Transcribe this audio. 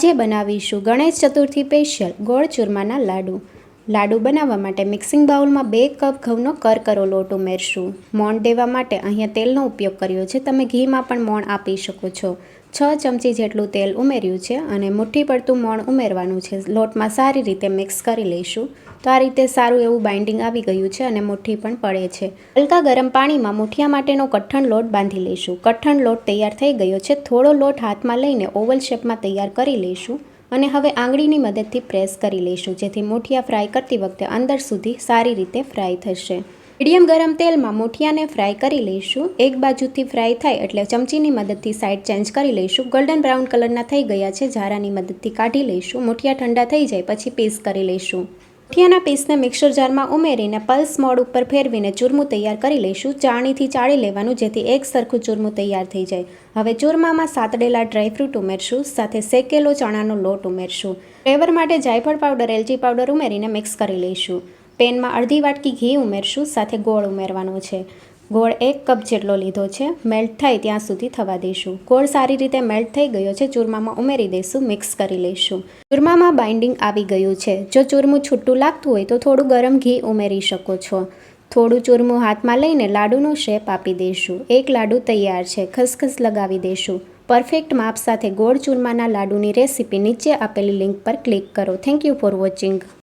આજે બનાવીશું ગણેશ ચતુર્થી સ્પેશિયલ ગોળ ચૂરમાના લાડુ. લાડુ બનાવવા માટે મિક્સિંગ બાઉલમાં 2 કપ ઘઉંનો કરકરો લોટ ઉમેરશું. મોણ દેવા માટે અહીંયા તેલનો ઉપયોગ કર્યો છે. તમે ઘીમાં પણ મોણ આપી શકો છો. 6 ચમચી જેટલું તેલ ઉમેર્યું છે અને મુઠ્ઠી પડતું મોણ ઉમેરવાનું છે. લોટમાં સારી રીતે મિક્સ કરી લઈશું. તો આ રીતે સારું એવું બાઇન્ડિંગ આવી ગયું છે અને મુઠ્ઠી પણ પડે છે. હલકા ગરમ પાણીમાં મુઠિયા માટેનો કઠણ લોટ બાંધી લઈશું. કઠણ લોટ તૈયાર થઈ ગયો છે. થોડો લોટ હાથમાં લઈને ઓવલ શેપમાં તૈયાર કરી લઈશું અને હવે આંગળીની મદદથી પ્રેસ કરી લઈશું, જેથી મુઠિયા ફ્રાય કરતી વખતે અંદર સુધી સારી રીતે ફ્રાય થશે. મીડિયમ ગરમ તેલમાં મુઠિયાને ફ્રાય કરી લઈશું. એક બાજુથી ફ્રાય થાય એટલે ચમચીની મદદથી સાઈડ ચેન્જ કરી લઈશું. ગોલ્ડન બ્રાઉન કલરના થઈ ગયા છે. ઝારાની મદદથી કાઢી લઈશું. મુઠિયા ઠંડા થઈ જાય પછી પીસ કરી લઈશું. મુઠિયાના પીસને મિક્સર જારમાં ઉમેરીને પલ્સ મોડ ઉપર ફેરવીને ચૂરમું તૈયાર કરી લઈશું. ચાળણીથી ચાળી લેવાનું, જેથી એક સરખું ચૂરમું તૈયાર થઈ જાય. હવે ચૂરમામાં સાતડેલા ડ્રાયફ્રૂટ ઉમેરશું. સાથે શેકેલો ચણાનો લોટ ઉમેરશું. ફ્લેવર માટે જાયફળ પાવડર, એલચી પાવડર ઉમેરીને મિક્સ કરી લઈશું. પેનમાં અડધી વાટકી ઘી ઉમેરશું. સાથે ગોળ ઉમેરવાનો છે. ગોળ 1 કપ જેટલો લીધો છે. મેલ્ટ થાય ત્યાં સુધી થવા દઈશું. ગોળ સારી રીતે મેલ્ટ થઈ ગયો છે. ચૂરમામાં ઉમેરી દઈશું. મિક્સ કરી લઈશું. ચૂરમામાં બાઇન્ડિંગ આવી ગયું છે. જો ચૂરમું છૂટું લાગતું હોય તો થોડું ગરમ ઘી ઉમેરી શકો છો. થોડું ચૂરમું હાથમાં લઈને લાડુનો શેપ આપી દઈશું. એક લાડુ તૈયાર છે. ખસખસ લગાવી દઈશું. પરફેક્ટ માપ સાથે ગોળ ચૂરમાના લાડુની રેસીપી નીચે આપેલી લિંક પર ક્લિક કરો. Thank you for watching.